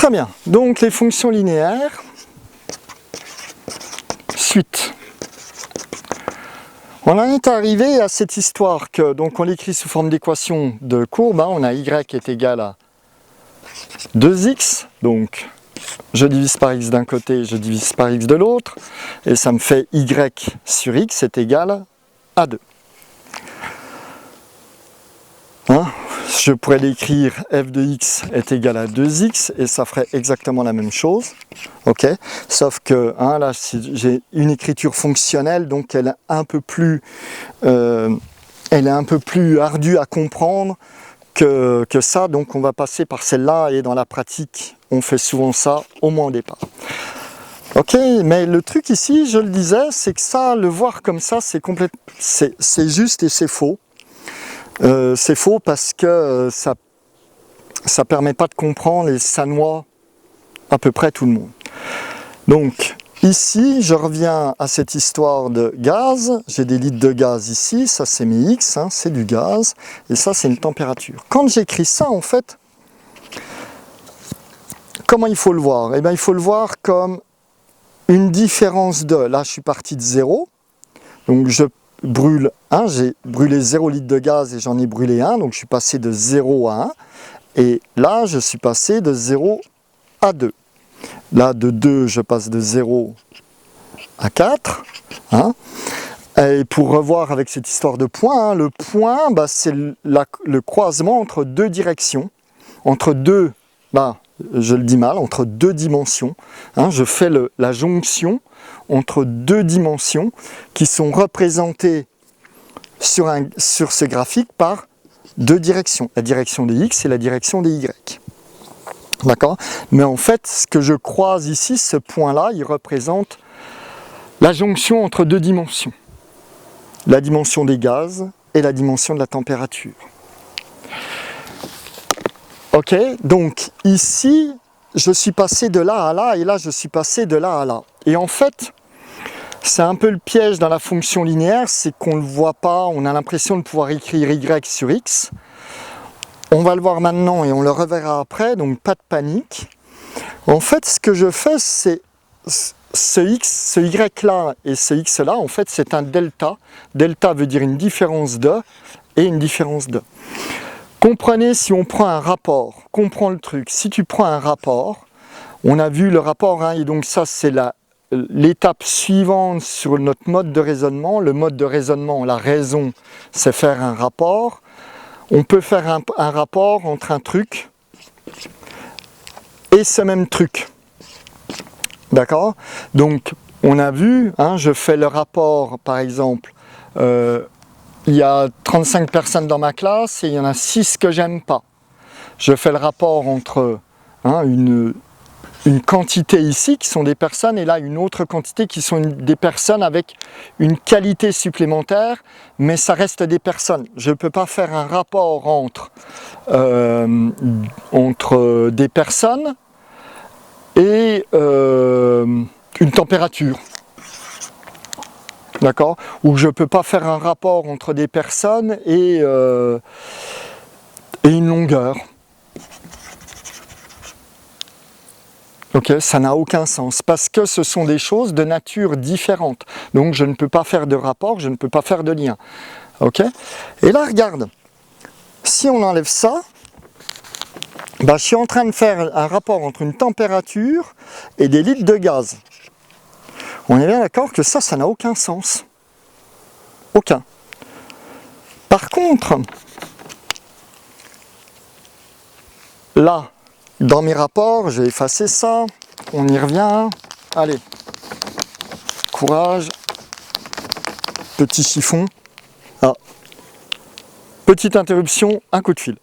Très bien, donc les fonctions linéaires, suite. On en est arrivé à cette histoire que, donc on l'écrit sous forme d'équation de courbe, hein, on a y est égal à 2x, donc je divise par x d'un côté, je divise par x de l'autre, et ça me fait y sur x est égal à 2. Hein, je pourrais l'écrire f de x est égal à 2x, et ça ferait exactement la même chose. Ok, sauf que hein, là j'ai une écriture fonctionnelle, donc elle est un peu plus ardue à comprendre que ça, donc on va passer par celle-là, et dans la pratique on fait souvent ça au moins au départ. Ok, mais le truc ici, je le disais, c'est que ça, le voir comme ça, c'est juste et c'est faux. C'est faux parce que ça permet pas de comprendre et ça noie à peu près tout le monde. Donc ici, je reviens à cette histoire de gaz. J'ai des litres de gaz ici, ça c'est mes X, hein, c'est du gaz, et ça c'est une température. Quand j'écris ça, en fait, comment il faut le voir? Eh bien, il faut le voir comme une différence de, là je suis parti de 0, donc je brûle 1, j'ai brûlé 0 litres de gaz et j'en ai brûlé 1, donc je suis passé de 0 à 1, et là je suis passé de 0 à 2. Là de 2 je passe de 0 à 4, hein. Et pour revoir avec cette histoire de point, hein, le point bah, c'est le croisement entre deux directions, entre deux, bah, je le dis mal, entre deux dimensions, hein, je fais la jonction entre deux dimensions qui sont représentées sur ce graphique par deux directions, la direction des X et la direction des Y. D'accord? Mais en fait, ce que je croise ici, ce point-là, il représente la jonction entre deux dimensions. La dimension des gaz et la dimension de la température. Ok, donc ici, je suis passé de là à là, et là, je suis passé de là à là. Et en fait, c'est un peu le piège dans la fonction linéaire, c'est qu'on ne le voit pas, on a l'impression de pouvoir écrire y sur x. On va le voir maintenant et on le reverra après, donc pas de panique. En fait, ce que je fais, c'est ce x, ce y là et ce x là, en fait, c'est un delta. Delta veut dire une différence de et une différence de. Comprenez, si on prend un rapport, comprends le truc, si tu prends un rapport, on a vu le rapport, hein, et donc ça c'est l'étape suivante sur notre mode de raisonnement. Le mode de raisonnement, la raison, c'est faire un rapport. On peut faire un rapport entre un truc et ce même truc. D'accord? Donc, on a vu, hein, je fais le rapport, par exemple, il y a 35 personnes dans ma classe et il y en a 6 que j'aime pas. Je fais le rapport entre hein, une quantité ici qui sont des personnes et là une autre quantité qui sont des personnes avec une qualité supplémentaire, mais ça reste des personnes. Je ne peux pas faire un rapport entre des personnes et une température. D'accord? Ou je ne peux pas faire un rapport entre des personnes et une longueur. Ok, ça n'a aucun sens, parce que ce sont des choses de nature différente. Donc je ne peux pas faire de rapport, je ne peux pas faire de lien. Ok? Et là, regarde, si on enlève ça, bah, je suis en train de faire un rapport entre une température et des litres de gaz. On est bien d'accord que ça n'a aucun sens. Aucun. Par contre, là, dans mes rapports, j'ai effacé ça, on y revient, allez, courage, petit chiffon, ah. Petite interruption, un coup de fil.